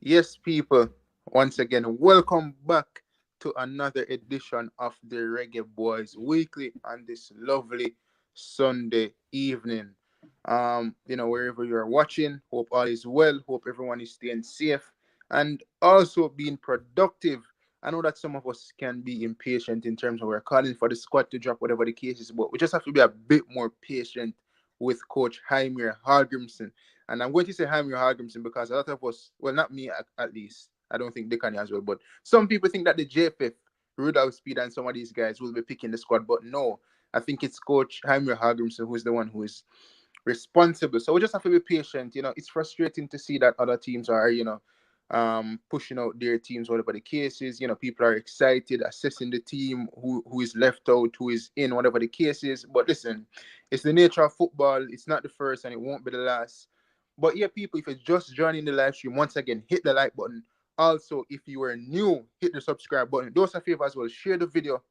Yes, people, once again, welcome back to another edition of the Reggae Boys Weekly on this lovely Sunday evening. Wherever you're watching, hope all is well, hope everyone is staying safe and also being productive. I know that some of us can be impatient in terms of we're calling for the squad to drop whatever the case is, but we just have to be a bit more patient with Coach Jaime Hallgrimsson. And I'm going to say Jaime Hallgrimsson because a lot of us, well, not me at least, I don't think Dicanio as well, but some people think that the JFF, Rudolph Speed, and some of these guys will be picking the squad, but no, I think it's Coach Jaime Hallgrimsson who is the one who is responsible. So we just have to be patient. It's frustrating to see that other teams are, pushing out their teams, whatever the case is. People are excited, assessing the team, who is left out, who is in, whatever the case is. But listen, it's the nature of football. It's not the first and it won't be the last. But yeah, people, if you're just joining the live stream, once again, hit the like button. Also, if you are new, hit the subscribe button. Do us a favor as well. Share the video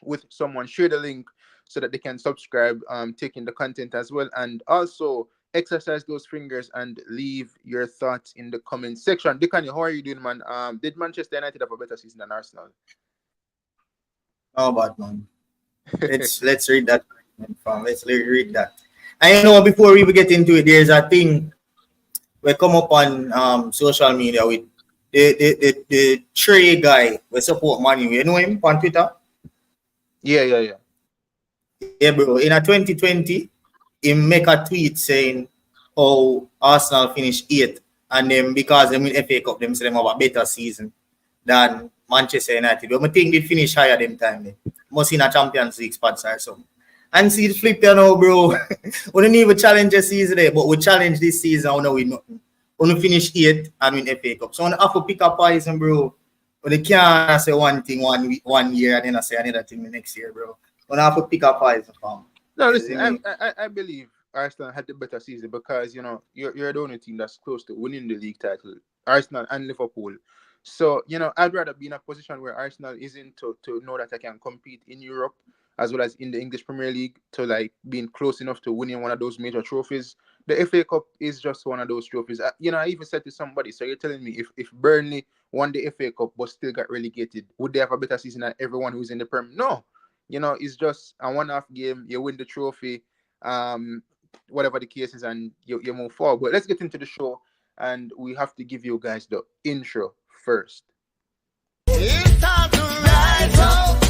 with someone, share the link so that they can subscribe, taking the content as well, and also exercise those fingers and leave your thoughts in the comment section. Dicanio, how are you doing, man? Did Manchester United have a better season than Arsenal? Oh, bad man. Let's read that. Let's read that. And before we even get into it, there's a thing we come up on social media with the Trey guy we support Man U. You know him on Twitter? Yeah, yeah, yeah. Yeah, bro. In a 2020, he make a tweet saying how Arsenal finished eighth, and then because they win FA Cup, them say them have a better season than Manchester United. But I think they finish higher them time. Must in a Champions League spots or something. And see the flip there now, bro. We don't even challenge the season there, but we challenge this season. We know we nothing. We finish eighth and win FA Cup. So we have to pick up poison, bro. But they can't say one thing one year and then I say another thing the next year, bro. We have to pick up poison, fam. No, You listen, see I, me? I I believe Arsenal had the better season because you're the only team that's close to winning the league title, Arsenal and Liverpool. So I'd rather be in a position where Arsenal isn't to know that I can compete in Europe as well as in the English Premier League to like being close enough to winning one of those major trophies. The FA Cup is just one of those trophies. I even said to somebody, so you're telling me if Burnley won the FA Cup but still got relegated, would they have a better season than everyone who's in the Prem? No, it's just a one-off game. You win the trophy, um, whatever the case is, and you move forward. But let's get into the show, and we have to give you guys the intro first. It's time to rise up,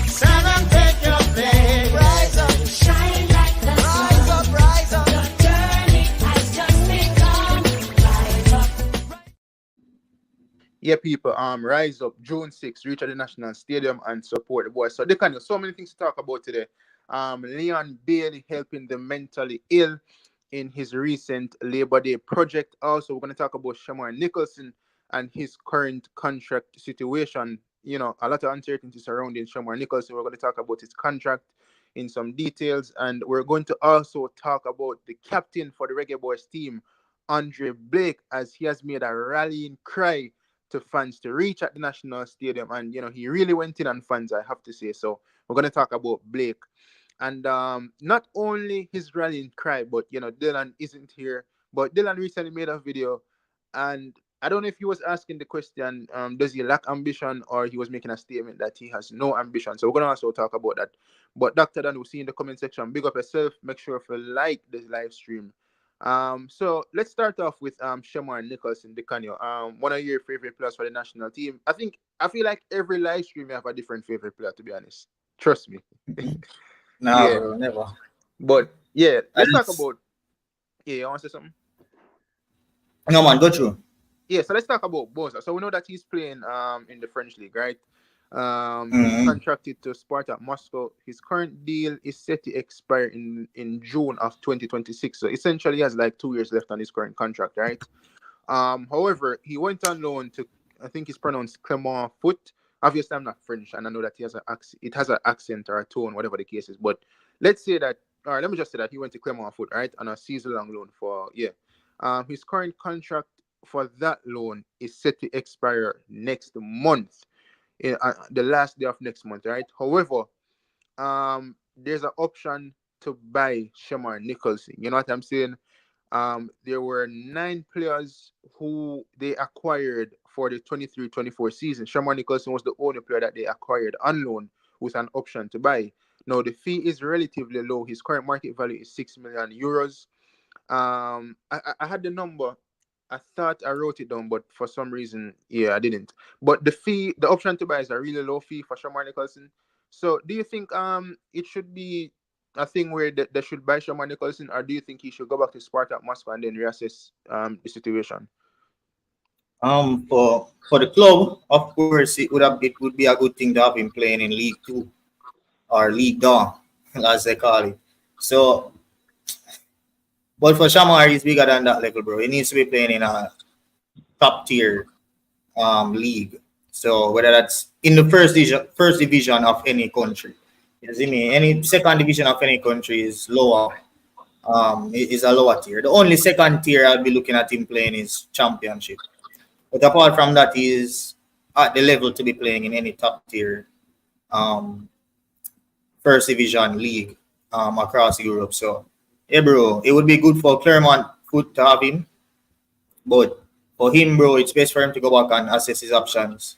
stand and take your place. Rise up, shine like the sun. Rise up, rise up. Your journey has just begun. Rise up. Yeah, people, rise up June 6th, reach at the National Stadium and support the boys. So they can so many things to talk about today. Leon Bailey helping the mentally ill in his recent Labor Day project. Also, we're going to talk about Shamar Nicholson and his current contract situation. A lot of uncertainty surrounding Shamar Nicholson. We're going to talk about his contract in some details, and we're going to also talk about the captain for the Reggae Boys team, Andre Blake, as he has made a rallying cry to fans to reach at the National Stadium. And, he really went in on fans, I have to say. So we're going to talk about Blake. And not only his rallying cry, but, Dylan isn't here. But Dylan recently made a video. And I don't know if he was asking the question, does he lack ambition, or he was making a statement that he has no ambition. So we're going to also talk about that. But Dr. Dan, we'll see in the comment section. Big up yourself. Make sure if you like this live stream. So let's start off with Shamar Nicholson, Dicanio. One of your favorite players for the national team. I feel like every live stream you have a different favorite player, to be honest. Trust me. Nah, Yeah. bro, never. But yeah, I let's talk just about you want to say something? no man, go through. Yeah, so let's talk about Boza. So we know that he's playing in the French league, right? He's Mm-hmm. contracted to Spartak Moscow. His current deal is set to expire in June of 2026. So essentially, he has like 2 years left on his current contract, right? However, he went on loan to, I think it's pronounced Clermont Foot. Obviously, I'm not French, and I know that he has it has an accent or a tone, whatever the case is. But let's say that, or let me just say that he went to Clermont Foot, right, on a season-long loan for yeah. His current contract for that loan is set to expire next month, the last day of next month, right? However, there's an option to buy Shamar Nicholson. You know what I'm saying? there were 9 players who they acquired for the 23-24 season. Shamar Nicholson was the only player that they acquired on loan with an option to buy. Now, the fee is relatively low. His current market value is 6 million euros. I had the number. I thought I wrote it down, but for some reason, yeah, I didn't. But the fee, the option to buy is a really low fee for Shamar Nicholson. So, do you think it should be a thing where they should buy Shamar Nicholson, or do you think he should go back to Spartak Moscow and then reassess the situation? For the club, of course, it would be a good thing to have him playing in League Two or League Dawn, as they call it. So, but for Shamar, he's bigger than that level, bro. He needs to be playing in a top tier league. So whether that's in the first division of any country, you see me, any second division of any country is lower. Is a lower tier. The only second tier I'll be looking at him playing is championship. But apart from that, he's at the level to be playing in any top tier um, first division league across Europe. So, yeah, bro, it would be good for Claremont Foot to have him. But for him, bro, it's best for him to go back and assess his options.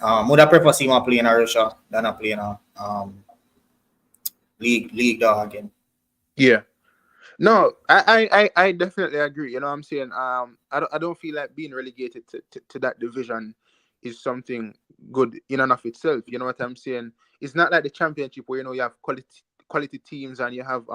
Would I prefer see him playing in Russia than a playing a league dog again? Yeah. No, I definitely agree. You know what I'm saying? I don't feel like being relegated to that division is something good in and of itself. You know what I'm saying? It's not like the championship where you have quality teams and you have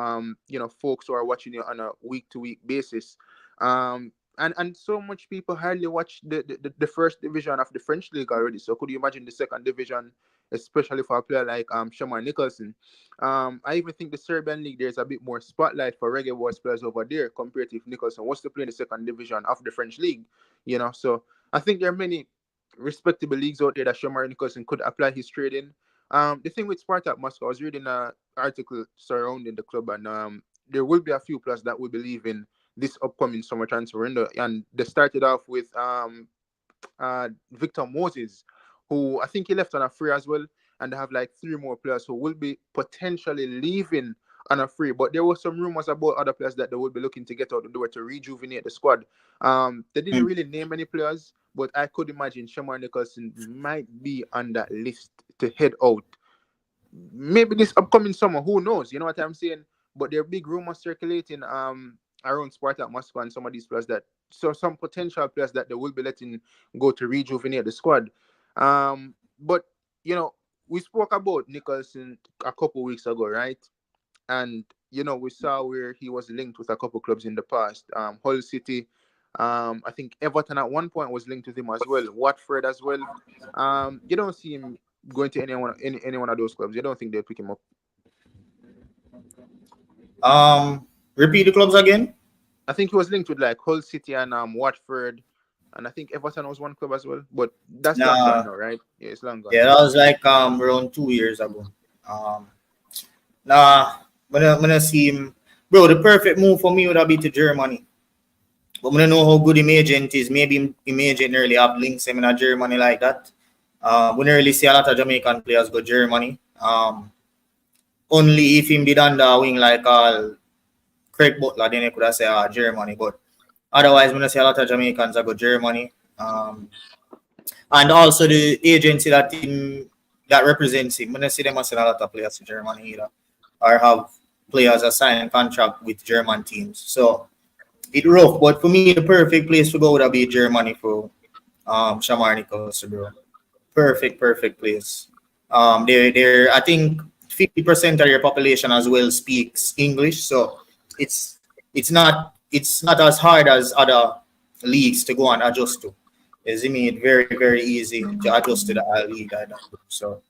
folks who are watching you on a week to week basis. And so much people hardly watch the first division of the French league already. So could you imagine the second division, especially for a player like Shamar Nicholson? I even think the Serbian league, there's a bit more spotlight for Reggae Boyz players over there compared to if Nicholson was to play in the second division of the French league. So I think there are many respectable leagues out there that Shamar Nicholson could apply his trade in. The thing with Spartak Moscow, I was reading an article surrounding the club, and there will be a few players that will believe in this upcoming summer transfer window, and they started off with Victor Moses, who I think he left on a free as well, and they have like 3 more players who will be potentially leaving on a free. But there were some rumors about other players that they would be looking to get out the door to rejuvenate the squad. They didn't really name any players, but I could imagine Shamar Nicholson might be on that list to head out. Maybe this upcoming summer, who knows? You know what I'm saying? But there are big rumors circulating around Spartak Moscow and some of these players some potential players that they will be letting go to rejuvenate the squad. But we spoke about Nicholson a couple weeks ago, right? And we saw where he was linked with a couple clubs in the past. Hull City, I think Everton at one point was linked with him as well. Watford as well. You don't see him going to any one of those clubs. You don't think they'll pick him up? Repeat the clubs again. I think he was linked with like Hull City and Watford, and I think Everton was one club as well. But that's long gone now, right? Yeah, it's long gone. Yeah, that was like around 2 years ago. When I see him, bro, the perfect move for me would have been to Germany. But when I know how good him agent is, maybe him agent really have links him in Germany like that. We don't really see a lot of Jamaican players go Germany. Only if him did under wing like Craig Butler, then I could have said Germany. But otherwise, when I see a lot of Jamaicans that go Germany. And also the agency that represents him, when I see them, I send a lot of players to Germany either, or have players assigned contract with German teams. So it's rough, but for me, the perfect place to go would be Germany for Shamar Nicholson, bro. Perfect place. They're I think 50% of your population as well speaks English, so it's not as hard as other leagues to go and adjust to. It's very, very easy to adjust to the league. So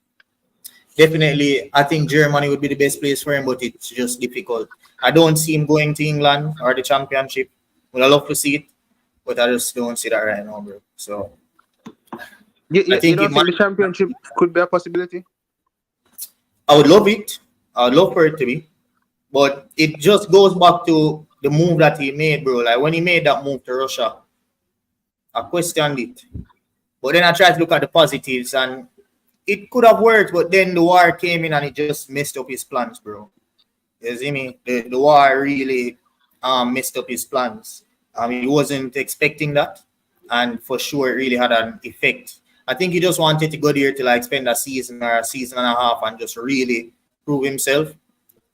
definitely, I think Germany would be the best place for him, but it's just difficult. I don't see him going to England or the championship. Well, I love to see it, but I just don't see that right now, bro. So I think the championship could be a possibility. I would love it. I would love for it to be. But it just goes back to the move that he made, bro. Like when he made that move to Russia, I questioned it. But then I tried to look at the positives and it could have worked, but then the war came in and it just messed up his plans, bro. You see me? The war really messed up his plans. He wasn't expecting that, and for sure, it really had an effect. I think he just wanted to go there to like spend a season or a season and a half and just really prove himself,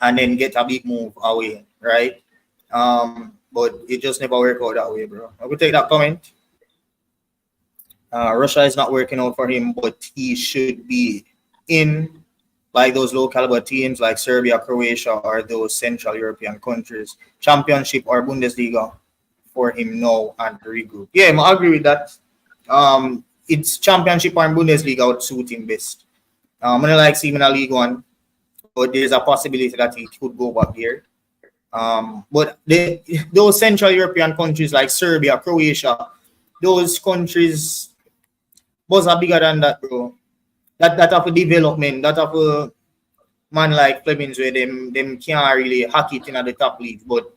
and then get a big move away, right? But it just never worked out that way, bro. I will take that comment. Russia is not working out for him, but he should be in like those low caliber teams like Serbia, Croatia, or those Central European countries, Championship or Bundesliga for him now and regroup. Yeah, I agree with that. It's Championship or Bundesliga would suit him best. I don't like seeing him in a League One, but there's a possibility that he could go back there. But those Central European countries like Serbia, Croatia, those countries was are bigger than that, bro. That of a development, that of a man like Flemings where them can't really hack it in at the top league. But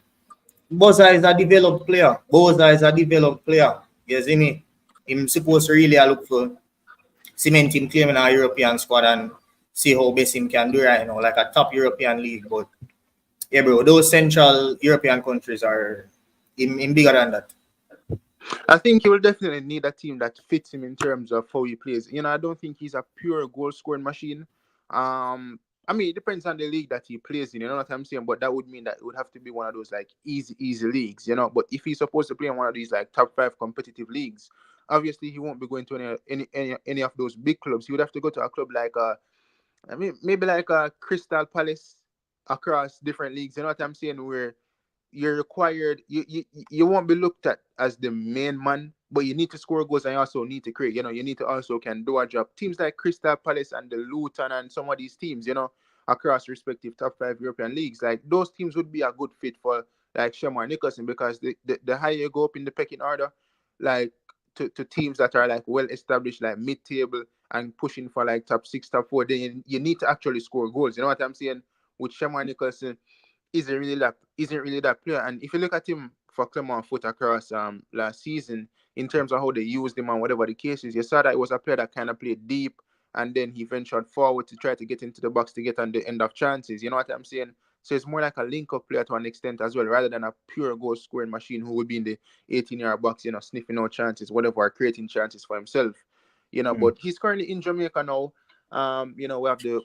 Boza is a developed player. Boza is a developed player. You see me? Him supposed to really look for cement him claiming a European squad and see how best him can do right now, like a top European league. But yeah, bro, those Central European countries are in bigger than that. I think he will definitely need a team that fits him in terms of how he plays. I don't think he's a pure goal scoring machine. I mean, it depends on the league that he plays in, you know what I'm saying? But that would mean that it would have to be one of those like easy leagues, But if he's supposed to play in one of these like top 5 competitive leagues, obviously he won't be going to any of those big clubs. He would have to go to a club like I mean, maybe like a Crystal Palace across different leagues, you know what I'm saying? Where you're required, you won't be looked at as the main man, but you need to score goals and you also need to create. You need to also can do a job. Teams like Crystal Palace and the Luton and some of these teams, across respective top 5 European leagues, like those teams would be a good fit for like Shamar Nicholson, because the higher you go up in the pecking order, like to teams that are like well established, like mid-table and pushing for like top 6, top 4, then you need to actually score goals. You know what I'm saying? With Shamar Nicholson, isn't really that player. And if you look at him for Clermont Foot across last season, in terms of how they used him and whatever the case is, you saw that it was a player that kind of played deep, and then he ventured forward to try to get into the box to get on the end of chances. You know what I'm saying? So it's more like a link-up player to an extent as well, rather than a pure goal-scoring machine who would be in the 18-yard box, sniffing out chances, whatever, or creating chances for himself. But he's currently in Jamaica now. We have the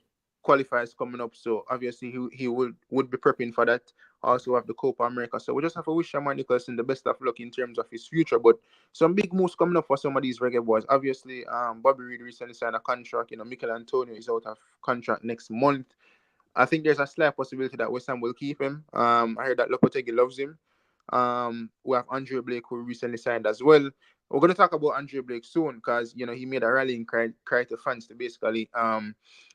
qualifiers coming up, so obviously he would be prepping for that. Also have the Copa America, so we just have to wish Shamar Nicholson the best of luck in terms of his future. But some big moves coming up for some of these Reggae Boys. Obviously, Bobby Reed recently signed a contract. Mikel Antonio is out of contract next month. I think there's a slight possibility that West Ham will keep him. I heard that Lopetegui loves him. We have Andre Blake, who recently signed as well. We're going to talk about Andre Blake soon, because he made a rallying cry to fans to basically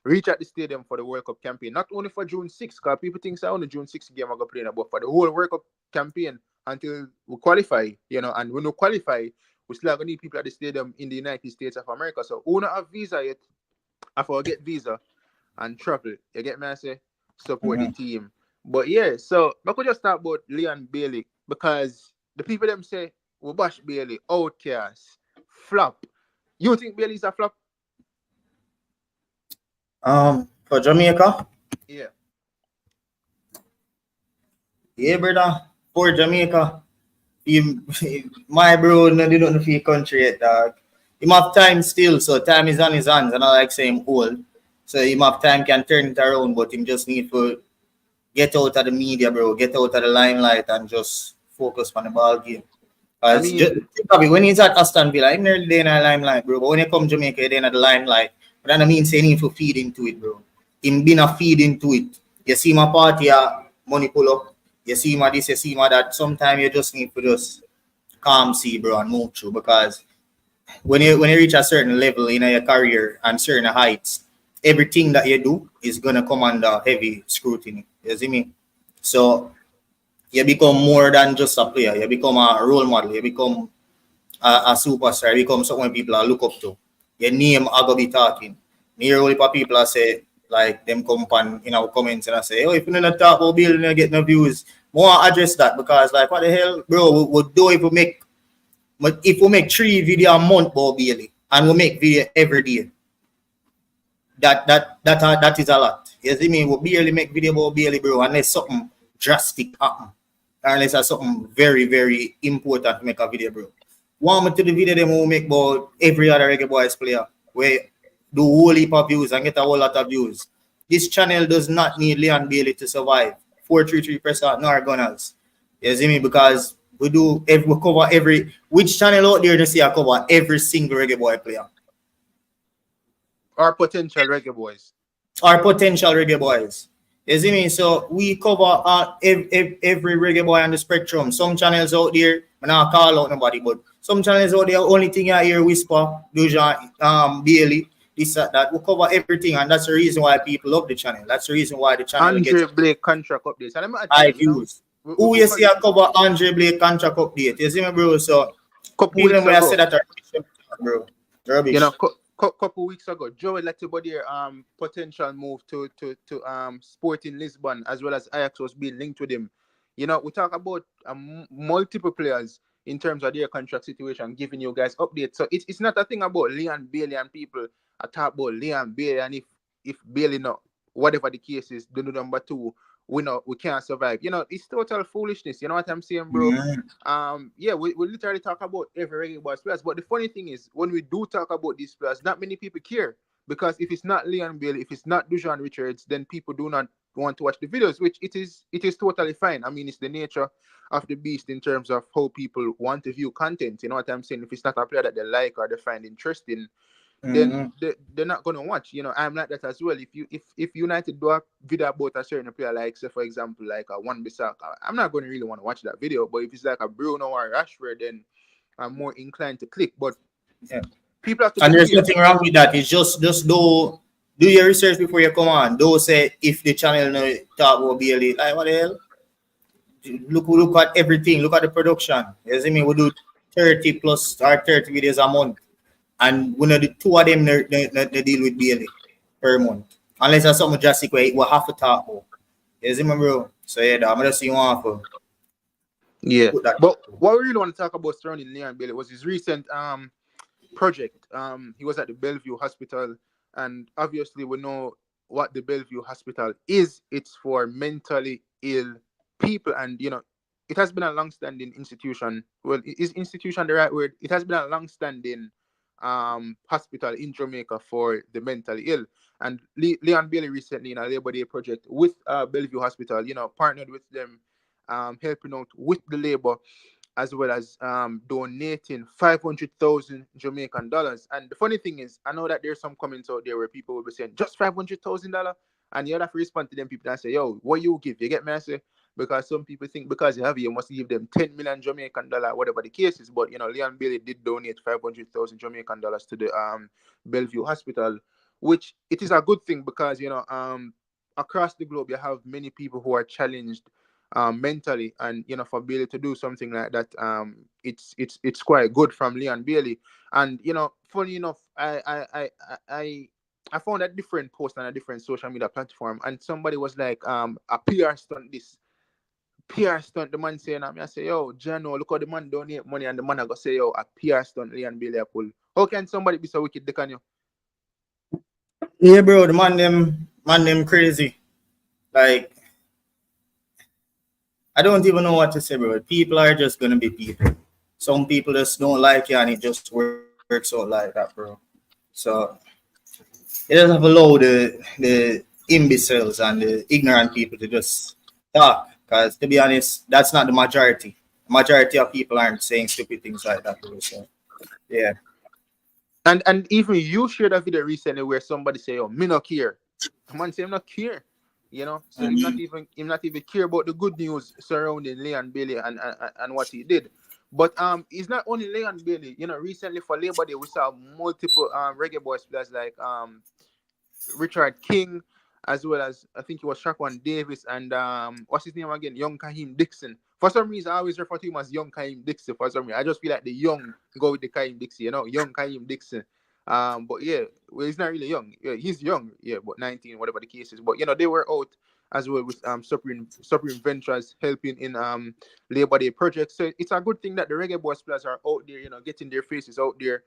reach at the stadium for the World Cup campaign. Not only for June 6th, because people think so on the June 6th game I'm going to play, but for the whole World Cup campaign until we qualify, and when we qualify, we still going to need people at the stadium in the United States of America. So who not have visa yet, I will get visa and travel. You get me? I say support the team. But yeah, so I could just talk about Leon Bailey, because the people them say we bash Bailey, outcast, flop. You think Bailey's a flop? For Jamaica? Yeah. Yeah, brother. For Jamaica. My bro, no, they don't feel country yet, dog. He have time still, so time is on his hands, and I like saying old. So he have time, can turn it around, but him just need to get out of the media, bro. Get out of the limelight and just focus on the ball game. When he's at Aston Villa, I'm nearly there in the limelight, bro. But when he come to Jamaica, they're in the limelight. But that means he need to feed into it, bro. Him been a feed into it. You see my party, money pull up. You see my this, you see my that. Sometimes you just need to just calm see, bro, and move through. Because when you reach a certain level in your career and certain heights, everything that you do is gonna come under heavy scrutiny. You see me? So you become more than just a player. You become a role model. You become a superstar. You become someone people look up to. Your name are gonna be talking. Near only people say, like, them come in our comments and I say, oh, if you don't talk about building, you get no views. More address that, because like, what the hell, bro, we do if we make 3 videos a month about Bailey and we make video every day. That is a lot. You see me? We barely make video about Bailey, bro, unless something drastic happen. unless that's something very, very important to make a video, bro. One to the video them will make about every other Reggae Boys player, where do whole heap of views and get a whole lot of views. This channel does not need Leon Bailey to survive. 433% nor Gunners. You see me? Because we cover every which channel out there to see I cover every single Reggae Boy player. Our potential Reggae Boys. Our potential Reggae Boys. You see me? So we cover every Reggae Boy on the spectrum. Some channels out there, I'm not call out nobody, but some channels out there, only thing I hear whisper, Dujan, Bailey, this, that. We cover everything, and that's the reason why people love the channel. That's the reason why the channel Andre gets Blake contract updates. And high views. Who you see I cover Andre Blake contract update? You see me, bro? So couple people weeks when I ago, say that are bro. Rubbish. you know, couple weeks ago, Joey let about their potential move to Sporting Lisbon, as well as Ajax was being linked with him. You know, we talk about multiple players in terms of their contract situation, giving you guys updates. So it's not a thing about Leon Bailey and people. I talk about Leon Bailey, and if Bailey not whatever the case is, the number two, we can't survive. You know, it's total foolishness. You know what I'm saying, bro? Yeah, we literally talk about every Reggae Boys players, but the funny thing is, when we do talk about these players, not many people care, because if it's not Leon Bailey, if it's not Dujan Richards, then people do not want to watch the videos, which it is totally fine. I mean, it's the nature of the beast in terms of how people want to view content. You know what I'm saying? If it's not a player that they like or they find interesting, then they're not gonna watch. You know, I'm like that as well. If United do a video about a certain player, like say for example, like a Wan Bissaka, I'm not gonna really want to watch that video. But if it's like a Bruno or a Rashford, then I'm more inclined to click. But yeah, people have to. And there's nothing wrong with that. It's just do your research before you come on. Don't say if the channel no talk about Bailey, like what the hell? Look at everything. Look at the production. You see me? We do 30 plus or 30 videos a month. And one of the two of them they deal with Bailey per month. Unless there's something drastic where we have to talk about. You see me, bro? So yeah, I'm just seeing one for. Yeah. But what we really want to talk about surrounding Leon Bailey was his recent project. He was at the Bellvue Hospital, and obviously we know what the Bellvue Hospital is. It's for mentally ill people, and you know, it has been a long-standing institution. Well, is institution the right word? It has been a long-standing hospital in Jamaica for the mentally ill. And Leon Bailey recently in a Labor Day project with Bellvue Hospital, you know, partnered with them, helping out with the labor, as well as donating 500,000 Jamaican dollars. And the funny thing is, I know that there's some comments out there where people will be saying just $500,000, and you have to respond to them people and say, yo, what you give? You get me? I say, because some people think because you have it, you must give them 10 million Jamaican dollar, whatever the case is. But you know, Leon Bailey did donate 500,000 Jamaican dollars to the Bellvue Hospital, which it is a good thing, because you know, across the globe you have many people who are challenged mentally, and you know, for Bailey to do something like that, it's quite good from Leon Bailey. And you know, funny enough, I found a different post on a different social media platform, and somebody was like, a PR stunt this. PR stunt, the man saying, I say, yo, Jano, look how the man donate money, and the man I go say, yo, a PR stunt, Leon Bailey pull. How can somebody be so wicked, Dicanio? Yeah, bro, the man them crazy. Like, I don't even know what to say, bro. People are just gonna be people. Some people just don't like you, and it just works out like that, bro. So it doesn't allow the imbeciles and the ignorant people to just talk. Because to be honest, that's not the majority. The majority of people aren't saying stupid things like that, bro. So yeah. And even you shared a video recently where somebody say, "Oh, me not care." The man say, "I'm not care." You know, so him not even care about the good news surrounding Leon Bailey and what he did. But it's not only Leon Bailey. You know, recently for Labor Day we saw multiple Reggae Boys players like Richard King, as well as I think it was Shaquan Davis and what's his name again? Young Kaheem Dixon. For some reason, I always refer to him as Young Kaheem Dixon. For some reason, I just feel like the young go with the Kaheem Dixon, you know, Young Kaheem Dixon. But yeah, well, he's not really young. Yeah, he's young, yeah, but 19, whatever the case is. But you know, they were out as well with Supreme Ventures helping in Labor Day projects. So it's a good thing that the Reggae Boys players are out there, you know, getting their faces out there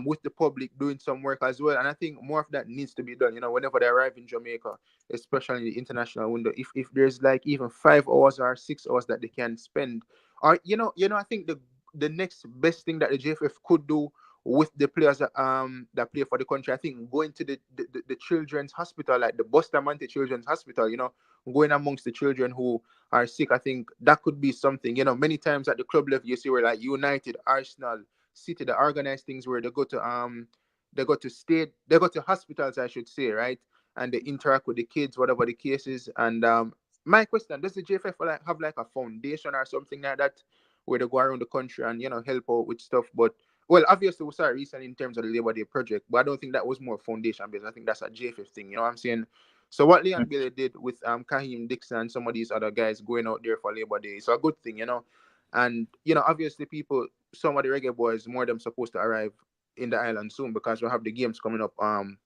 with the public doing some work as well. And I think more of that needs to be done. Whenever they arrive in Jamaica, especially in the international window, if there's like even 5 hours or 6 hours that they can spend, or I think the next best thing that the JFF could do with the players that play for the country, I think going to the children's hospital, like the Bustamante Children's Hospital, going amongst the children who are sick. I think that could be something. Many times at the club level, you see where like United, Arsenal, City, they organize things where they go to hospitals, I should say, right? And they interact with the kids, whatever the case is. And my question: does the JFF have like a foundation or something like that, where they go around the country and help out with stuff? But well, obviously we saw it recently in terms of the Labor Day project, but I don't think that was more foundation based. I think that's a JFF thing. You know what I'm saying? So what Leon Bailey did with Kahim Dixon and some of these other guys going out there for Labor Day, it's a good thing. And obviously people, some of the Reggae Boys, more of them supposed to arrive in the island soon because we have the games coming up on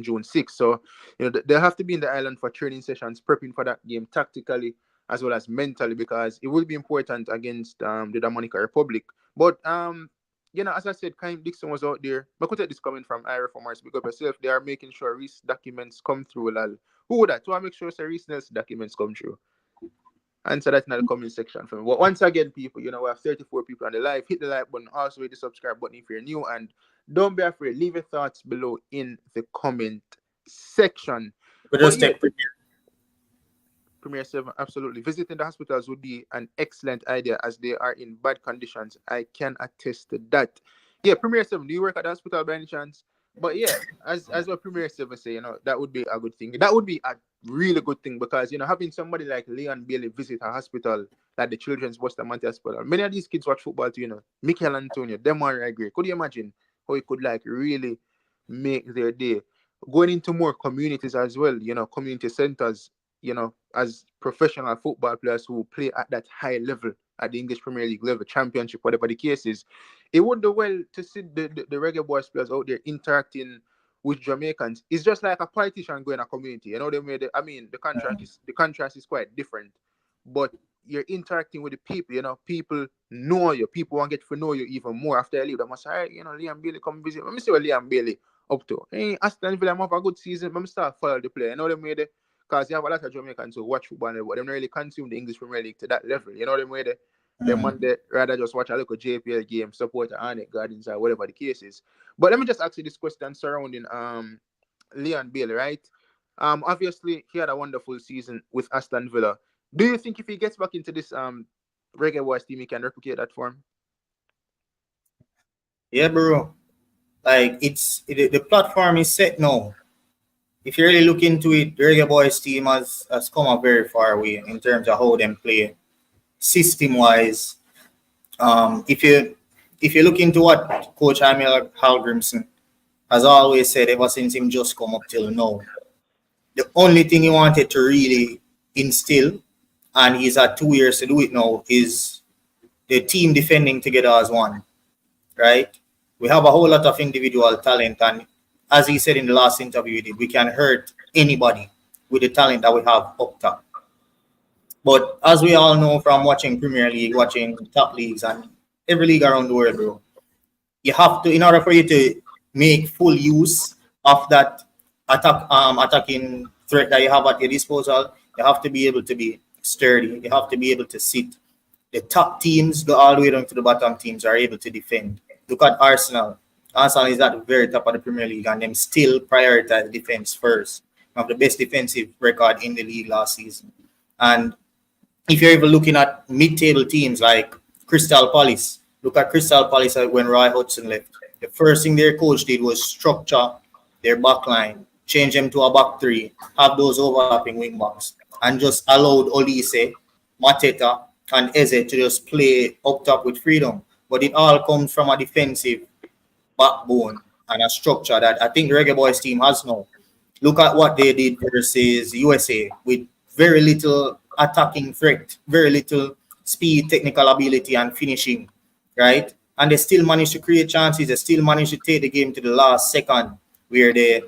June 6th. So they have to be in the island for training sessions, prepping for that game tactically as well as mentally, because it will be important against the Dominican Republic. But as I said, Kaim Dixon was out there. But could take this coming from Ira from Mars, because yourself, they are making sure Reece documents come through. Lal. Who would that? To make sure Reece Nelson documents come through. Answer that in the comment section for me. But once again, people, we have 34 people on the live. Hit the like button, also hit the subscribe button if you're new, and don't be afraid. Leave your thoughts below in the comment section. We just take Premier 7, absolutely. Visiting the hospitals would be an excellent idea as they are in bad conditions. I can attest to that. Yeah, Premier 7, do you work at the hospital by any chance? But yeah, as what Premier 7 say, that would be a good thing. That would be a really good thing because, having somebody like Leon Bailey visit a hospital, like the Children's Bustamante Hospital. Many of these kids watch football too, Mikel Antonio, them are great. Could you imagine how it could like really make their day? Going into more communities as well, community centers, as professional football players who play at that high level, at the English Premier League level, Championship, whatever the case is, it would do well to see the Reggae Boys players out there interacting with Jamaicans. It's just like a politician going a community. The contrast is quite different, but you're interacting with the people. People know you. People want to get to know you even more after you leave. They must say, hey, Liam Bailey come visit. Let me see what Liam Bailey up to. Hey, Aston Villa have a good season. Let me start follow the player. Because you have a lot of Jamaicans who watch football, but they don't really consume the English Premier League to that level. You know them way they want to rather just watch a little JPL game, support the Arnett Gardens or whatever the case is. But let me just ask you this question surrounding Leon Bailey, right? Obviously he had a wonderful season with Aston Villa. Do you think if he gets back into this Reggae Boys team, he can replicate that form? Yeah, bro. Like the platform is set now. If you really look into it, the Reggae Boys team has come a very far way in terms of how them play system-wise. If you look into what Coach Emil Hallgrimson has always said ever since him just come up till now, the only thing he wanted to really instill, and he's had 2 years to do it now, is the team defending together as one, right? We have a whole lot of individual talent, and as he said in the last interview, we can hurt anybody with the talent that we have up top. But as we all know from watching Premier League, watching top leagues, and every league around the world, bro, you have to, in order for you to make full use of that attacking threat that you have at your disposal, you have to be able to be sturdy. You have to be able to sit. The top teams, go all the way down to the bottom teams, are able to defend. Look at Arsenal. Arsenal is at the very top of the Premier League, and them still prioritize defense first. They have the best defensive record in the league last season. And if you're even looking at mid-table teams like Crystal Palace, look at Crystal Palace when Roy Hodgson left. The first thing their coach did was structure their back line, change them to a back three, have those overlapping wing backs, and just allowed Olise, Mateta, and Eze to just play up top with freedom. But it all comes from a defensive backbone and a structure that I think the Reggae Boys team has now. Look at what they did versus USA with very little attacking threat, very little speed, technical ability, and finishing, right? And they still managed to create chances. They still managed to take the game to the last second where the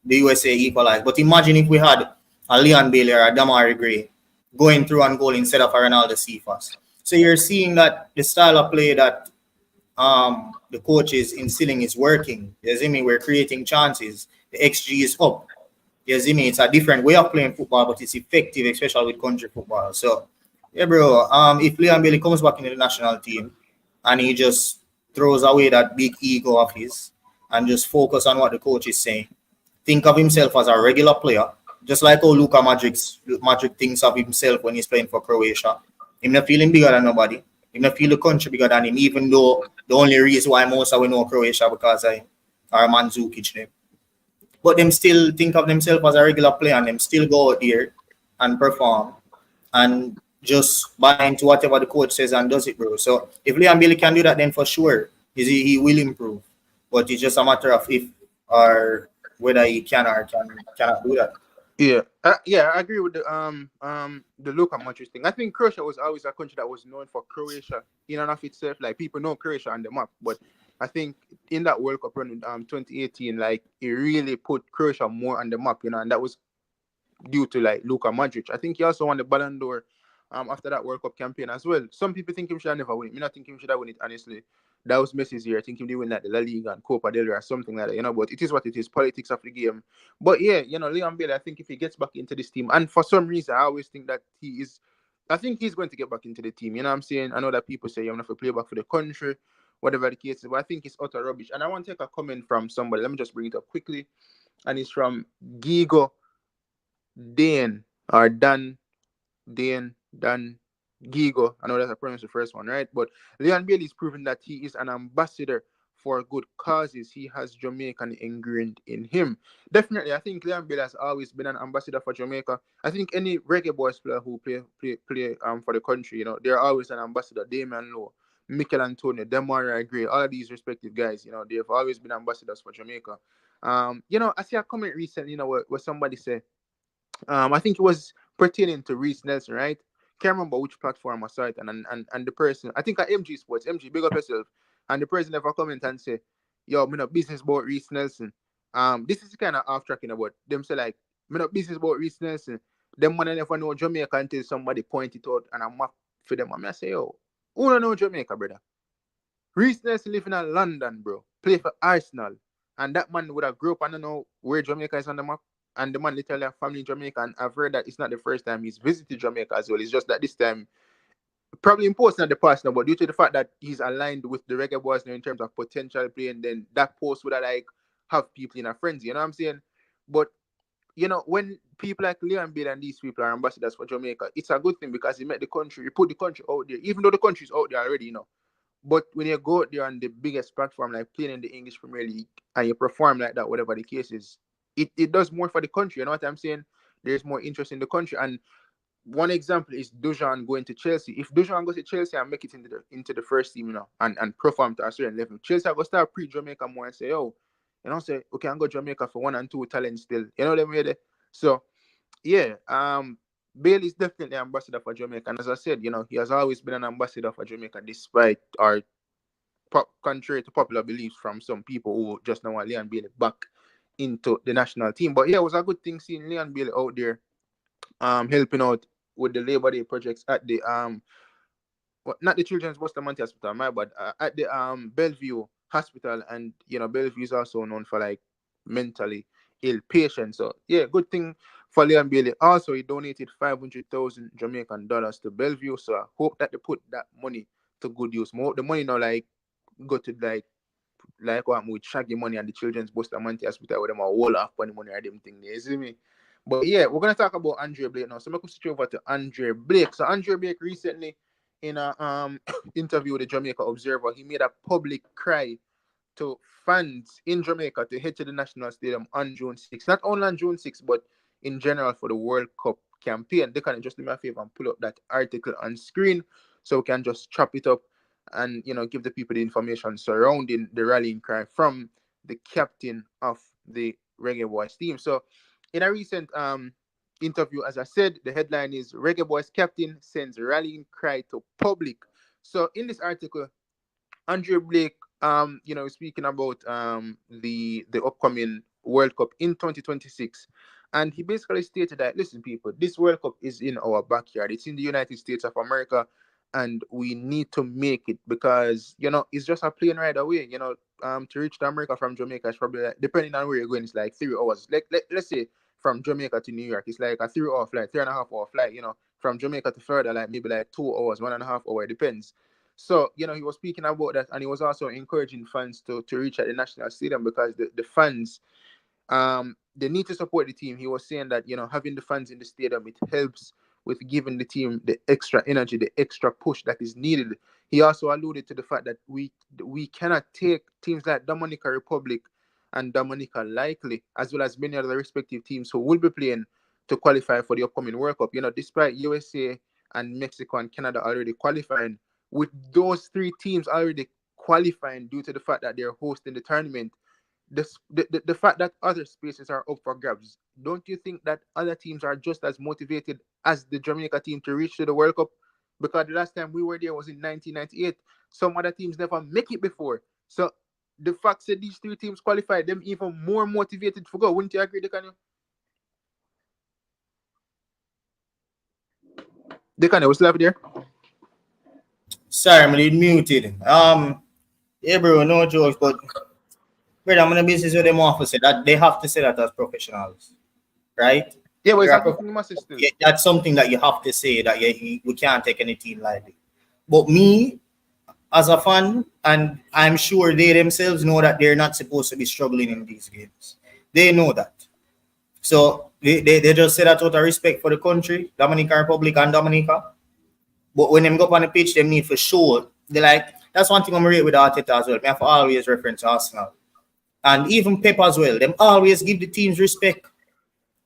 USA equalized. But imagine if we had a Leon Bailey or a Damari Gray going through and goal instead of a Ronaldo Cephas. So you're seeing that the style of play that the coach is instilling is working. You see me? We're creating chances. The XG is up. You see me? It's a different way of playing football, but it's effective, especially with country football. So, yeah, bro. If Leon Bailey comes back into the national team and he just throws away that big ego of his and just focus on what the coach is saying, think of himself as a regular player, just like how Magic thinks of himself when he's playing for Croatia. Him not feeling bigger than nobody. Him not feel the country bigger than him, even though the only reason why most of we know Croatia because I are Mandzukic them. But them still think of themselves as a regular player and them still go out there and perform and just buy into whatever the coach says and does it, bro. So if Liam Bailey can do that, then for sure he will improve. But it's just a matter of if or whether he can or cannot do that. Yeah, I agree with the Luka Modric thing. I think Croatia was always a country that was known for Croatia in and of itself. Like people know Croatia on the map, but I think in that World Cup run in 2018, like it really put Croatia more on the map, and that was due to like Luka Modric. I think he also won the Ballon d'Or after that World Cup campaign as well. Some people think he should have never win it. Me not think he should have won it, honestly. That was Messi's year. I think he did win like the La Liga and Copa del Rey or something like that, but it is what it is, politics of the game. But yeah, Leon Bailey, I think if he gets back into this team, and for some reason I always think that I think he's going to get back into the team. You know what I'm saying? I know that people say you have to play back for the country, whatever the case is, but I think it's utter rubbish. And I want to take a comment from somebody. Let me just bring it up quickly. And it's from Gigo Dan or Dan Gigo. I know that's I pronounced the first one, right? But Leon Bailey is proving that he is an ambassador for good causes. He has Jamaican ingrained in him. Definitely, I think Leon Bailey has always been an ambassador for Jamaica. I think any Reggae Boyz player who play for the country, they're always an ambassador. Damian Lowe, Mikel Antonio, Demarai Gray, all of these respective guys, they've always been ambassadors for Jamaica. I see a comment recently, where somebody said, I think it was pertaining to Reece Nelson, right? Can't remember which platform I saw it, and the person, I think at MG Sports, MG, big up yourself, and the person ever comment and say, "Yo, me no business about Reece Nelson." This is kind of off tracking about them. Say like, "Me no business about Reece Nelson." Them when I never know Jamaica until somebody point it out, and I'm up for them. I say, "Yo, who don't know Jamaica, brother? Reece Nelson living in London, bro. Play for Arsenal. And that man would have grew up and don't know where Jamaica is on the map. And the man literally have family in Jamaica. And I've heard that it's not the first time he's visited Jamaica as well. It's just that this time, probably imposing on the past now, but due to the fact that he's aligned with the Reggae Boyz now in terms of potential play, and then that post would have like have people in a frenzy. You know what I'm saying? But when people like Leon Bailey and these people are ambassadors for Jamaica, it's a good thing because it make the country, you put the country out there, even though the country's out there already, But when you go out there on the biggest platform, like playing in the English Premier League, and you perform like that, whatever the case is, it does more for the country. You know what I'm saying? There's more interest in the country. And one example is Dujan going to Chelsea. If Dujan goes to Chelsea and make it into the first team, and perform to a certain level, Chelsea will start pre-Jamaica more and say, oh, say, okay, I'm going to Jamaica for 1 and 2 talent still. You know what I mean? So, yeah, Bailey is definitely an ambassador for Jamaica. And as I said, he has always been an ambassador for Jamaica, despite or contrary to popular beliefs from some people who just now want Leon Bailey back into the national team. But yeah, it was a good thing seeing Leon Bailey out there helping out with the Labor Day projects at the not the Children's Bustamante Hospital, my bad, at the Bellvue Hospital. And Bellevue is also known for like mentally ill patients. So yeah, good thing for Leon Bailey. Also, he donated 500,000 Jamaican dollars to Bellevue. So I hope that they put that money to good use. More the money now like go to like what with Shaggy Money and the Children's Bustamante Hospital where them a wall off money or them thing. You see me? But yeah, we're gonna talk about Andre Blake now. So I'm gonna switch over to Andre Blake. So Andre Blake recently in a interview with the Jamaica Observer, he made a public cry to fans in Jamaica to head to the National Stadium on June 6th. Not only on June 6th, but in general for the World Cup campaign. They can just do me a favor and pull up that article on screen so we can just chop it up and give the people the information surrounding the rallying cry from the captain of the Reggae Boyz team. So in a recent interview, as I said, the headline is Reggae Boyz captain sends rallying cry to public. So in this article, Andre Blake, speaking about the upcoming World Cup in 2026, and he basically stated that, listen, people, this World Cup is in our backyard. It's in the United States of America, and we need to make it because it's just a plane ride away. To reach to America from Jamaica is probably like, depending on where you're going, it's like 3 hours. Like let's say from Jamaica to New York, it's like a 3 hour flight, 3.5 hour flight. From Jamaica to Florida, like maybe like 2 hours, 1.5 hour, it depends. So he was speaking about that, and he was also encouraging fans to reach at the national stadium because the fans they need to support the team. He was saying that having the fans in the stadium, it helps with giving the team the extra energy, the extra push that is needed. He also alluded to the fact that we cannot take teams like Dominica Republic and Dominica likely, as well as many other respective teams who will be playing to qualify for the upcoming World Cup. Despite USA and Mexico and Canada already qualifying, with those three teams already qualifying due to the fact that they're hosting the tournament, the fact that other spaces are up for grabs, don't you think that other teams are just as motivated as the Jamaica team to reach to the World Cup? Because the last time we were there was in 1998. Some other teams never make it before. So the fact that these three teams qualified, them even more motivated for go. Wouldn't you agree, Dicanio? Dicanio, what's left there? Sorry, I'm a little muted. Yeah, bro, no jokes, but brother, I'm gonna business with them off say that they have to say that as professionals, right? Yeah, but it's You're a a good thing, massive still. yeah, that's something that you have to say that we can't take anything lightly. But me, as a fan, and I'm sure they themselves know that they're not supposed to be struggling in these games. They know that. So they just say that out of respect for the country, Dominican Republic and Dominica. But when them go up on the pitch, them need for sure. They like that's one thing I'm rate with Arteta as well. Me have to always reference Arsenal. And even Pep as well. Them always give the teams respect.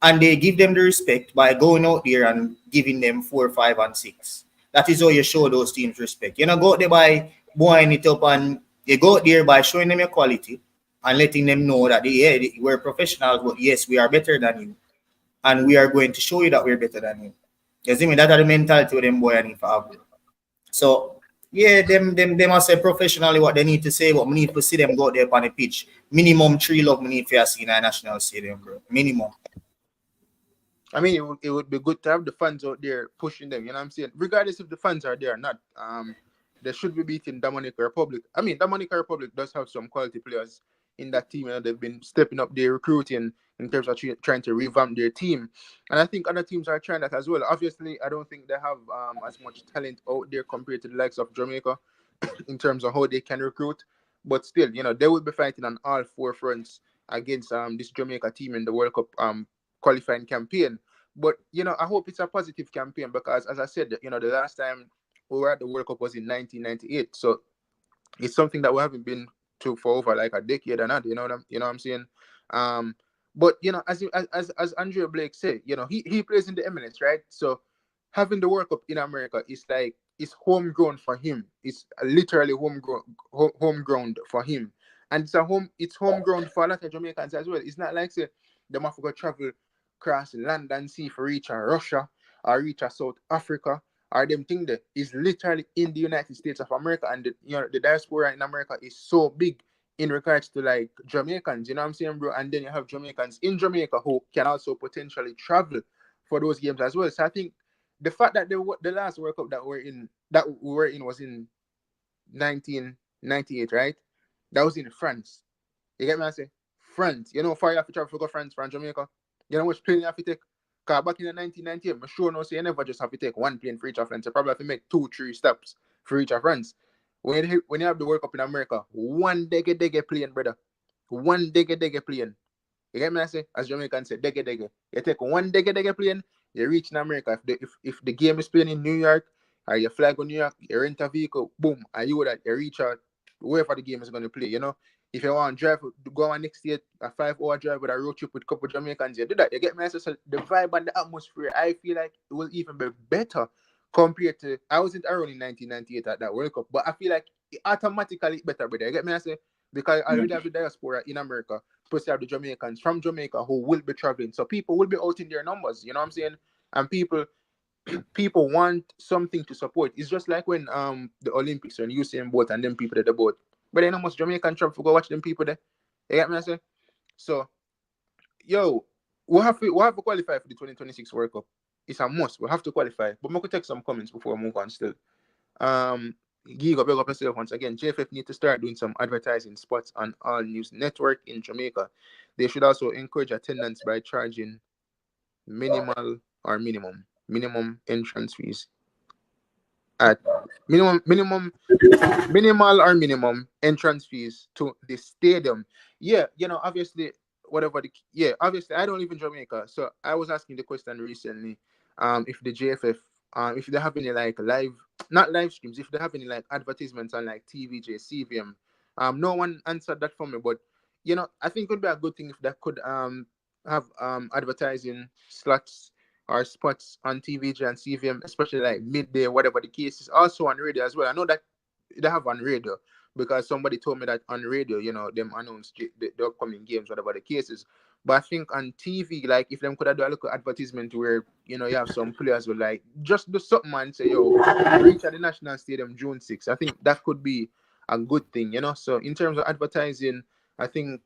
And they give them the respect by going out there and giving them 4, 5, and 6. That is how you show those teams respect. You know, go out there by buoying it up, and you go out there by showing them your quality and letting them know that we're professionals, but yes, we are better than you. And we are going to show you that we're better than you. You see me? That's the mentality of them boy and if I have. So yeah, they must say professionally what they need to say, but we need to see them go out there on the pitch. Minimum 3 love we need to see in a national stadium, bro. Minimum. I mean, it would be good to have the fans out there pushing them. You know what I'm saying? Regardless if the fans are there or not, they should be beating Dominica Republic. I mean, Dominica Republic does have some quality players in that team. They've been stepping up their recruiting in terms of trying to revamp their team. And I think other teams are trying that as well. Obviously, I don't think they have as much talent out there compared to the likes of Jamaica in terms of how they can recruit. But still, they will be fighting on all 4 fronts against this Jamaica team in the World Cup qualifying campaign. But I hope it's a positive campaign because, as I said, the last time we were at the World Cup was in 1998. So it's something that we haven't been to for over like a decade or not. What I'm saying. But as Andrea Blake said, he plays in the MLS, right? So having the World Cup in America is like it's homegrown for him. It's literally homegrown for him, and it's homegrown for a lot of Jamaicans as well. It's not like say them have to go travel across land and sea for reach Russia or reach South Africa or them thing that is literally in the United States of America, and the diaspora in America is so big in regards to like Jamaicans, you know what I'm saying, bro? And then you have Jamaicans in Jamaica who can also potentially travel for those games as well. So I think the fact that the last World Cup that we were in was in 1998, right? That was in France. You get me? I say France. You know, for you have to travel to go France from Jamaica. You know which plane you have to take? Because back in the 1998, I'm sure no say you never just have to take one plane for each of France. You probably have to make 2, 3 stops for each of France. When you have the World Cup in America, one dege plane, brother. One dege plane. You get me? I say, as Jamaicans say, dege. You take one dege plane, you reach in America. If the game is playing in New York, or you fly go New York, you rent a vehicle, boom, and you reach out wherever the game is going to play, If you want to drive, go on next year, a 5-hour drive with a road trip with a couple of Jamaicans, you do that. You get me? So the vibe and the atmosphere, I feel like it will even be better compared to, I wasn't around in 1998 at that World Cup, but I feel like it automatically better, brother. You get me? I say, because I already have the diaspora in America, plus you have the Jamaicans from Jamaica who will be traveling. So people will be out in their numbers, you know what I'm saying? And people want something to support. It's just like when the Olympics, when Usain Bolt and them people at the boat. But then almost Jamaican travel to go watch them people there. You get me? I say? So, yo, we have to qualify for the 2026 World Cup. It's a must. We have to qualify. But we could take some comments before we move on still. Giga, big up yourself once again. JFF need to start doing some advertising spots on all news network in Jamaica. They should also encourage attendance by charging minimal or minimum entrance fees at minimum minimal or minimum entrance fees to the stadium. Yeah, obviously, obviously, I don't live in Jamaica, so I was asking the question recently, if the JFF, if they have any like live, not live streams, if they have any like advertisements on like TVJ, CVM. No one answered that for me, but I think it would be a good thing if they could have advertising slots or spots on TVJ and CVM, especially like midday, whatever the case is. Also on radio as well. I know that they have on radio because somebody told me that on radio, them announce the upcoming games, whatever the case is. But I think on TV, like if them could have done a little advertisement where you have some players who like just do something and say, "Yo, reach at the National Stadium June 6th." I think that could be a good thing. So in terms of advertising, I think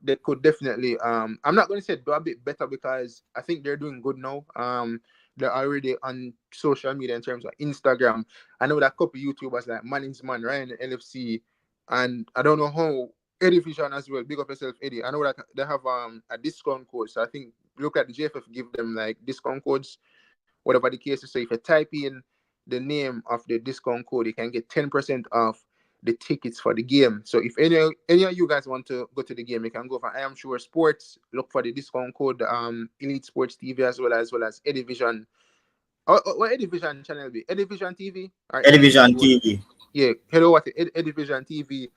they could definitely. I'm not going to say do a bit better because I think they're doing good now. They're already on social media in terms of Instagram. I know that a couple YouTubers like Manning's Man, Ryan LFC, and I don't know how Eddie Vision as well. Big up yourself, Eddie. I know that they have a discount code. So I think look at the JFF give them like discount codes, whatever the case is. So if you type in the name of the discount code, you can get 10% off the tickets for the game. So if any of you guys want to go to the game, you can go for I Am Sure Sports. Look for the discount code, Elite Sports TV as well as Eddie Vision. What Eddie Vision channel be? Eddie Vision TV or Eddie Vision Television Gold? TV. Yeah, hello, what Eddie Vision TV.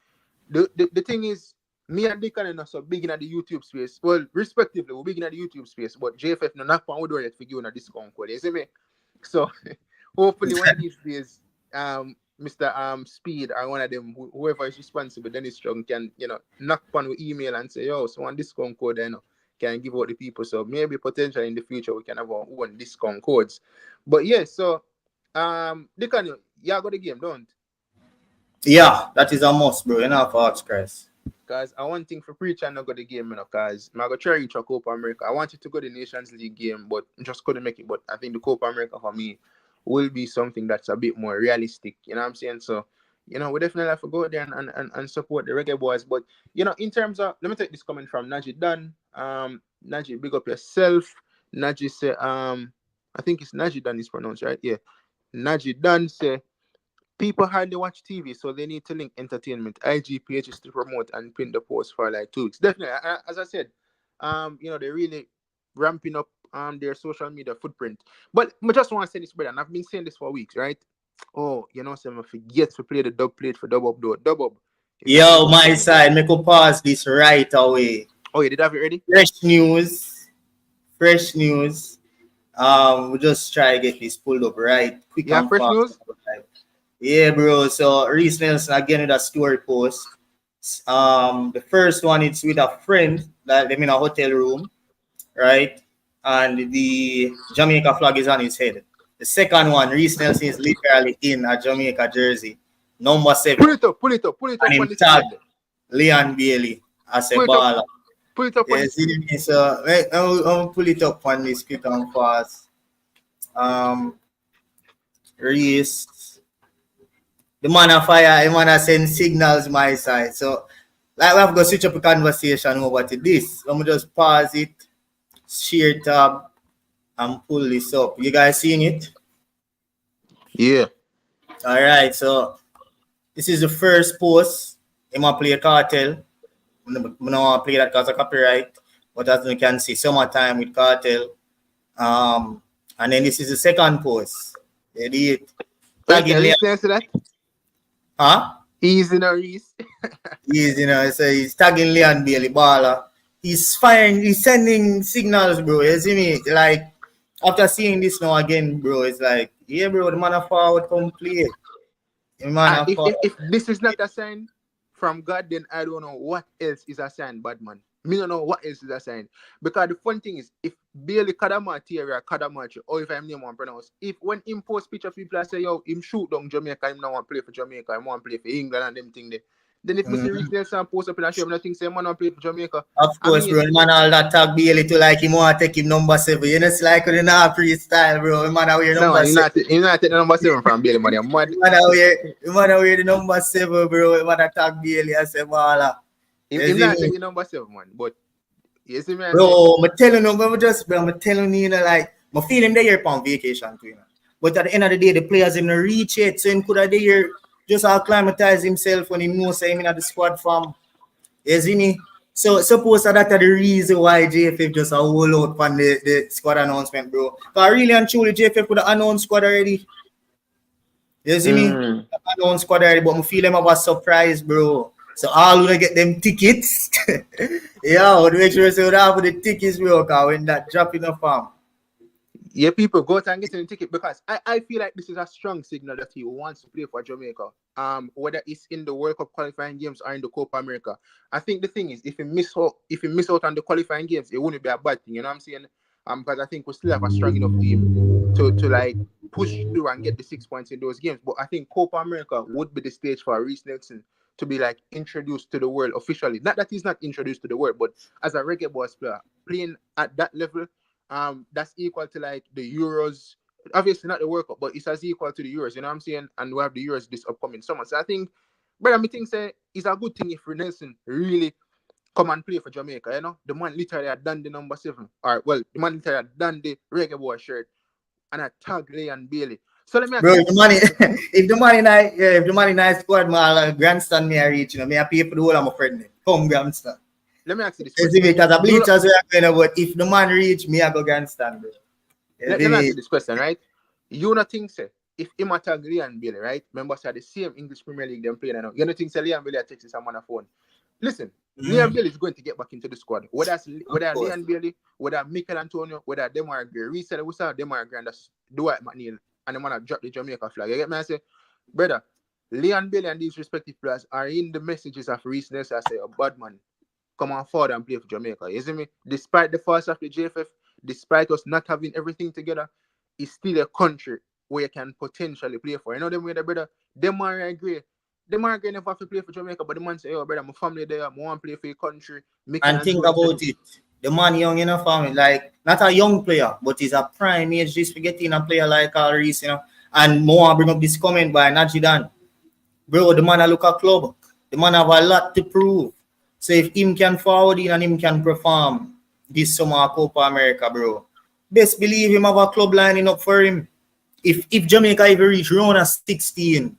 The thing is, me and Dicanio not so big in the YouTube space. Well, respectively, we're big in the YouTube space, but JFF no knock on door yet for you on a discount code. You see me? So hopefully one of these days, Mr. Speed or one of them, whoever is responsible, Dennis Strong can, knock on with email and say, yo, so one discount code, can give out the people. So maybe potentially in the future we can have our own discount codes. But yeah, so Dicanio, yeah, got the game, don't? Yeah, that is a must, bro. Enough for ask Christ. Because I want thing for preacher not go the game, because I go try reach a Copa America. I wanted to go the Nations League game, but just couldn't make it. But I think the Copa America for me will be something that's a bit more realistic. You know what I'm saying? So, we definitely have to go there and support the Reggae Boys. But, in terms of, let me take this comment from Najee Dunn. Najee, big up yourself. Najee say, I think it's Najee Dunn is pronounced, right? Yeah. Najee Dunn say, people hardly watch TV, so they need to link entertainment, IG pages to promote and pin the post for like 2 weeks. Definitely, as I said, they're really ramping up their social media footprint. But I just want to say this, brother, and I've been saying this for weeks, right? Oh, so I forget to play the dub plate for dub up though. Dub up. Yo, my side, make a pause this right away. Oh, you did have it ready? Fresh news. Fresh news. We just try to get this pulled up right quick Yeah, and fresh fast. news? Yeah, bro. So Reece Nelson again with a story post. The first one it's with a friend that them in a hotel room, right? And the Jamaica flag is on his head. The second one, Reece Nelson is literally in a Jamaica jersey, number 7, Pull it up and on him the tag screen. Leon Bailey as a Pull it up. baller. Pull it up on the Yes, screen. so I'll pull it up on this quick and fast. Reece, the man of fire, the man send signals my side. So, like we have to switch up a conversation over to this. Let me just pause it, share tab, and pull this up. You guys seeing it? Yeah. All right. So, this is the first post. I'm going to play Cartel. I don't want to play that because of copyright. But as you can see, summertime with Cartel. And then this is the second post. You did it. Can you answer that? Huh? Easy no Reece. So he's tagging Leon Bailey baller. He's firing, he's sending signals, bro. You see me? Like, after seeing this now again, bro, it's like, yeah, bro, the man of forward come play. The man of forward. If this is not a sign from God, then I don't know what else is a sign, bad man. Me don't know what else is a sign. Because the fun thing is, if Bailey Kadamati or Kadamachi, or if I'm name one pronounce, if when him post picture people say, yo, him shoot down Jamaica, him not want to play for Jamaica, him want to play for England and them thing there, Then if I see Reece Nelson post up in a show, I think say man don't play for Jamaica. Of I course, mean, bro. The man all that tag Bailey to like him want to take him number 7. You know, it's like with the not freestyle, bro. The man wear no, number 7. you not take the number 7 from Bailey, man. You're mad. The man wear the number 7, bro. The man tag Bailey and say, Mala. Him not take the number 7, man. But you see me, I say, Bro, I'm telling you, I'm telling you, like, I feel him there on vacation too, But at the end of the day, the players him not reach it, so him could have there just acclimatize himself when he knows him in the squad form. You see me? So suppose that's the reason why JFF just a hold out on the squad announcement, bro. Because really and truly, JFF could have announced squad already. You see me? Announced squad already, but I feel them have a surprise, bro. So all who get them tickets, yeah, would make sure so that for the tickets, bro, because when that drop in the farm. yeah, people go out and get the ticket because I feel like this is a strong signal that he wants to play for Jamaica. Whether it's in the World Cup qualifying games or in the Copa America. I think the thing is if he miss out on the qualifying games, it wouldn't be a bad thing, you know what I'm saying? Because I think we still have a strong enough team to like push through and get the 6 points in those games. But I think Copa America would be the stage for Reece Nelson to be like introduced to the world officially. Not that he's not introduced to the world, but as a Reggae Boyz player, playing at that level, that's equal to like the Euros. Obviously not the World Cup, but it's as equal to the Euros, you know what I'm saying? And we have the Euros this upcoming summer. So I think, brother, me think say it's a good thing if Nelson really come and play for Jamaica, you know? The man literally had done the number 7. Or well, the man literally had done the Reggae Boyz shirt and I tag Leon Bailey. So let me ask bro, you, if the money, if the money nice squad, man, grandstand me I reach, me I pay for the whole of my friend. Come grandstand. let me ask you this You see question. me, because I bleachers we are going but if the man reach me, I go grandstand, bro. Let me ask you this question, right? You not think say if him tag Leon Bailey, right? Remember say the same English Premier League them playing now. You don't think say Leon Bailey takes someone on the phone. Listen, Leon Bailey is going to get back into the squad. Whether Leon Bailey, whether Mikel Antonio, whether them are Reece Nelson, them are grand that's Dwight McNeil, and them wanna drop the Jamaica flag. You get me? I say, brother, Leon Bailey and these respective players are in the messages of Reece Nelson. I say, a bad man, come on forward and play for Jamaica. You see me? Despite the force of the JFF, despite us not having everything together, it's still a country where you can potentially play for. You know them way, brother? Them are agree. Them are going to have to play for Jamaica, but the man say, oh, brother, my family there, I want to play for your country. And think about it. The man young enough family, like not a young player, but he's a prime age. Just forgetting a player like Reece, And more bring up this comment by Najidan. Bro, the man a look at club. The man have a lot to prove. So if him can forward in and him can perform this summer Copa America, bro, best believe him have a club lining up for him. If Jamaica ever reach round of 16,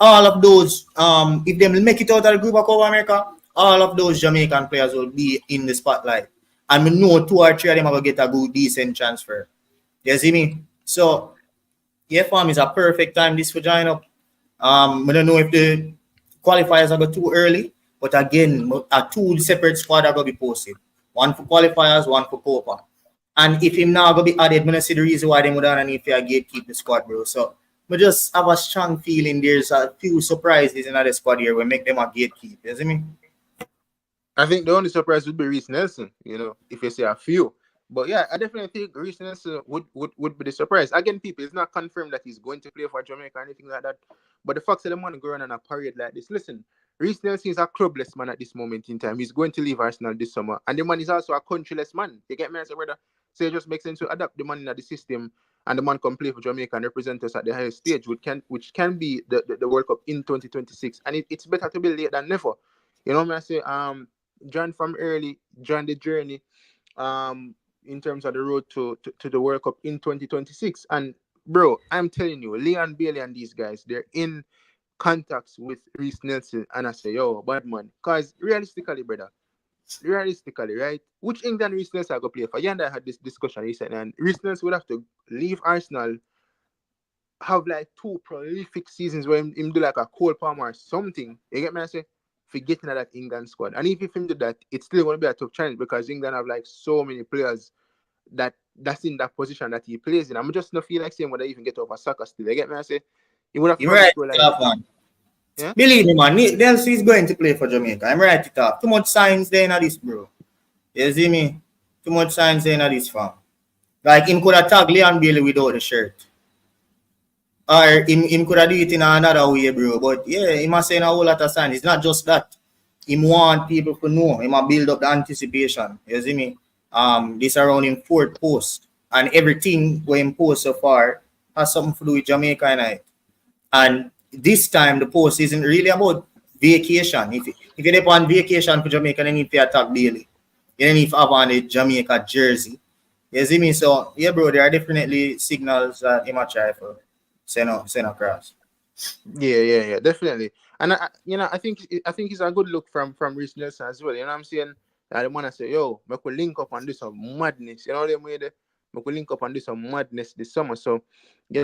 all of those, if them make it out of the group of Copa America, all of those Jamaican players will be in the spotlight. And we know 2 or 3 of them are going to get a good, decent transfer. You see me? So, yeah, fam, is a perfect time this for join up. I don't know if the qualifiers are too early, but again, 2 separate squad are going to be posted. 1 for qualifiers, 1 for Copa. And if him now going to be added, I'm going to see the reason why they would have need to gatekeep the squad, bro. So, I just have a strong feeling there's a few surprises in the squad here will make them a gatekeep. You see me? I think the only surprise would be Reece Nelson, if you say a few. But yeah, I definitely think Reece Nelson would be the surprise. Again, people, it's not confirmed that he's going to play for Jamaica or anything like that. But the fact that the man going on a parade like this, listen, Reece Nelson is a clubless man at this moment in time. He's going to leave Arsenal this summer. And the man is also a countryless man. You get me, as a brother? So it just makes sense to adapt the man into the system and the man can play for Jamaica and represent us at the highest stage, which can be the World Cup in 2026. And it's better to be late than never. You know what I say? Join from early, join the journey in terms of the road to the World Cup in 2026. And bro, I'm telling you, Leon Bailey and these guys, they're in contacts with Reece Nelson. And I say, yo, bad man. Because realistically, brother, right? Which England Reece Nelson I go play for? Yeah, and I had this discussion recently, and Reece Nelson would have to leave Arsenal, have like 2 prolific seasons where him do like a Cole Palmer or something. You get me? I say, forgetting that England squad. And if him do that, it's still going to be a tough challenge because England have like so many players that's in that position that he plays in. I'm just not feel like saying whether even get over soccer still. You get me? I say, he would have You're right, like, yeah? Believe me, man. Nelson is going to play for Jamaica. I'm right it up. Too much signs there in this, bro. You see me? Too much signs there in this farm. Like him could have tagged Leon Bailey without the shirt. Or him could have do it in another way, bro. But yeah, he must say a whole lot of signs. It's not just that. Him want people to know. He must build up the anticipation. You see me? This around in fourth post. And everything we him post so far has something to do with Jamaica and I. And this time the post isn't really about vacation. If you're on vacation for Jamaica, then you need to attack daily. You don't need to have on a Jamaica jersey. You see me? So yeah, bro, there are definitely signals that he might try for send across. Yeah, definitely. And I think it's a good look from Reece Nelson as well. You know what I'm saying? I want to say, yo, we could link up and do some madness. You know what I mean? We could link up and do some madness this summer. So,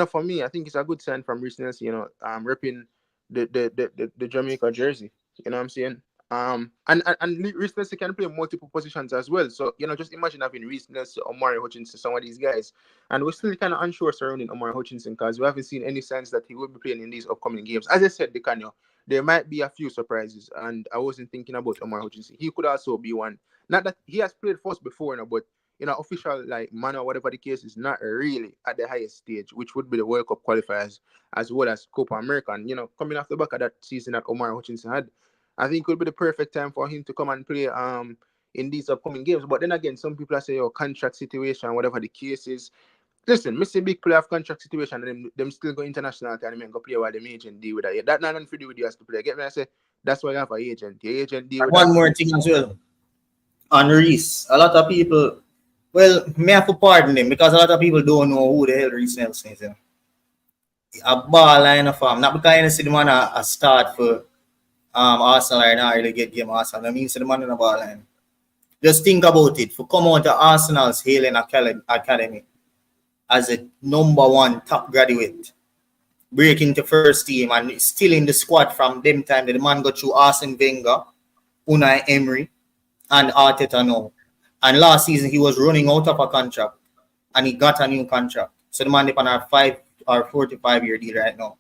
for me, I think it's a good sign from Reece Nelson. Repping the Jamaica jersey. You know what I'm saying? And Reece Nelson can play multiple positions as well. So just imagine having Reece Nelson, Omari Hutchinson, some of these guys, and we're still kind of unsure surrounding Omari Hutchinson because we haven't seen any signs that he will be playing in these upcoming games. As I said, Dicanio, there might be a few surprises, and I wasn't thinking about Omari Hutchinson. He could also be one. Not that he has played for us before, but official like manner, whatever the case is, not really at the highest stage, which would be the World Cup qualifiers as well as Copa America. And coming off the back of that season that Omari Hutchinson had, I think it would be the perfect time for him to come and play in these upcoming games. But then again, some people are saying, contract situation, whatever the case is. Listen, Mr. Big player of contract situation, and them still go international tournament, go play while them agent deal with that. Yeah, that not nothing to do with you as to play. Get me? I say that's why you have an agent. The agent deal And with that. one more thing as well. On Reece, a lot of people, well, may have to pardon him because a lot of people don't know who the hell Reece Nelson is. A ball line of form. Not because you see the man a start for Arsenal right now, really get game Arsenal. I mean, see the man in the ball line. Just think about it. For come out to Arsenal's Hailing Academy as a number one top graduate, break into first team and still in the squad from them time that the man got through Arsene Wenger, Unai Emery, and Arteta now. And last season he was running out of a contract and he got a new contract. So the man on a 5 or 45-year deal right now.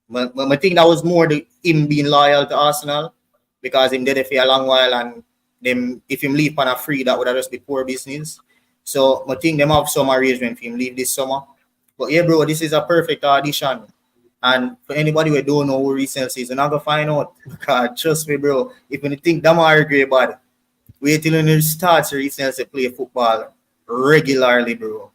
But I think that was more him being loyal to Arsenal because him did it for a long while and them if him leave on a free that would have just be poor business. So I think them have some arrangement for him leave this summer. But yeah, bro, this is a perfect audition. And for anybody who don't know who Reece Nelson is, you're not gonna find out. Because trust me, bro, if you think Damar great bad, wait till you start Reece Nelson play football regularly, bro.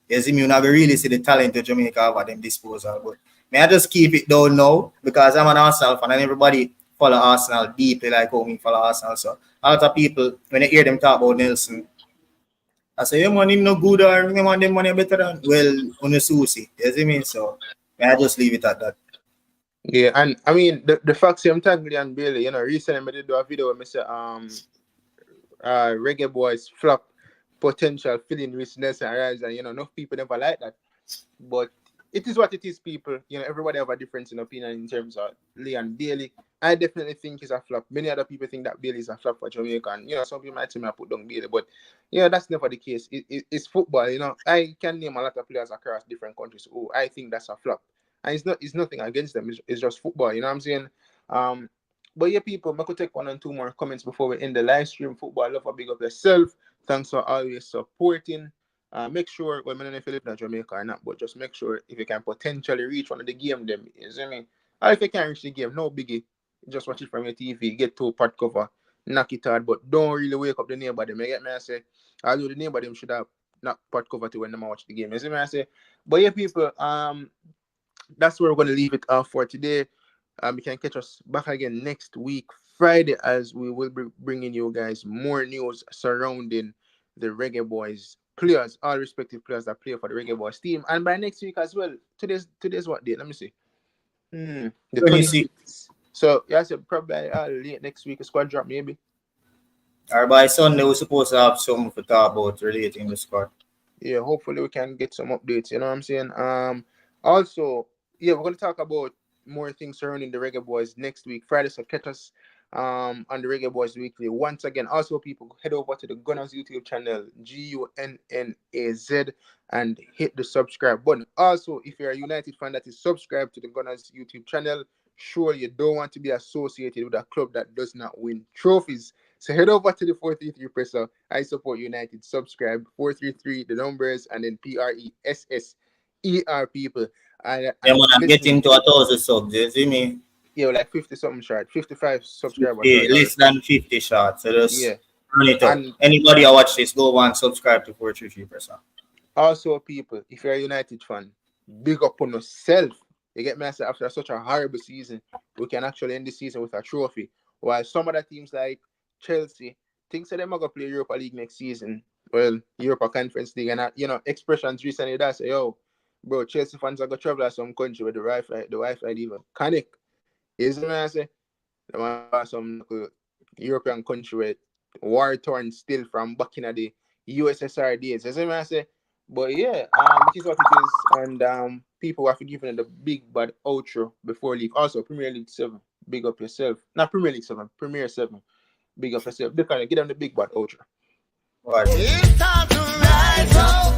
You see me, you're not gonna really see the talent of Jamaica have at them disposal. But may I just keep it down now because I'm an Arsenal fan and everybody follow Arsenal deeply like how me follow Arsenal. So a lot of people when they hear them talk about Nelson, I say, yeah, man, him no good or him man, them money better than well on the Susie. You see me? So may I just leave it at that. Yeah, and I mean the fact I'm talking and Bailey, recently I did do a video with Mr. Reggae Boyz flop potential filling Reece Nelson arise, and enough people never like that. But it is what it is, people. Everybody have a difference in opinion in terms of Leon Bailey. I definitely think he's a flop. Many other people think that Bailey is a flop for Jamaica, and some people might say me I put down Bailey, but that's never the case. It's football. I can name a lot of players across different countries who I think that's a flop, and it's nothing against them. It's just football. You know what I'm saying? But yeah, people, I could take one and two more comments before we end the live stream. Football lover, big up yourself. Thanks for always supporting. Make sure, well, I don't know if you live in Jamaica or not, but just make sure if you can potentially reach one of the game, them, you see me? Or if you can't reach the game, no biggie. Just watch it from your TV, get to a part cover, knock it hard, but don't really wake up the neighbor them. You get me? I say, although the neighbor them should have knock part cover to when they watch the game. You see me? I say, but yeah, people, that's where we're going to leave it for today. You can catch us back again next week, Friday, as we will be bringing you guys more news surrounding the Reggae Boyz players, all respective players that play for the Reggae Boyz team. And by next week as well, today's what date? Let me see. The 26th. So, yeah, I said probably late next week, a squad drop maybe. Or by Sunday, we're supposed to have something to talk about relating the squad. Yeah, hopefully we can get some updates, you know what I'm saying? Also, yeah, we're going to talk about more things surrounding the Reggae Boyz next week, Friday. So catch us on the Reggae Boyz Weekly. Once again, also people head over to the Gunnaz YouTube channel, GUNNAZ, and hit the subscribe button. Also, if you're a United fan that is subscribed to the Gunnaz YouTube channel, sure you don't want to be associated with a club that does not win trophies. So head over to the 433 presser. I support United. Subscribe 433 the numbers and then PRESSER people. Yeah, and man, I'm listen, getting to 1,000 subs. You see me? like 50 something short, 55 subscribers short, or Less than 50 shots. So just yeah. run it up. And Anybody who watch this, go and subscribe to 433%. also, people, if you're a United fan, big up on yourself. You get me? I say, after such a horrible season, we can actually end the season with a trophy. While some other teams like Chelsea, think that they're going to play Europa League next season. Well, Europa Conference League, and expressions recently that say, yo, bro, Chelsea fans are going to travel to some country with the Wi-Fi even connect. You see what I say? They want to some European country with war torn still from back in the USSR days. You see what I say? But yeah, it is what it is, and people have to give it the big bad outro before leave. Also, Premier League 7, big up yourself. Not Premier League 7, Premier 7, big up yourself. They kind of get them the big bad outro. Right. It's time to rise up.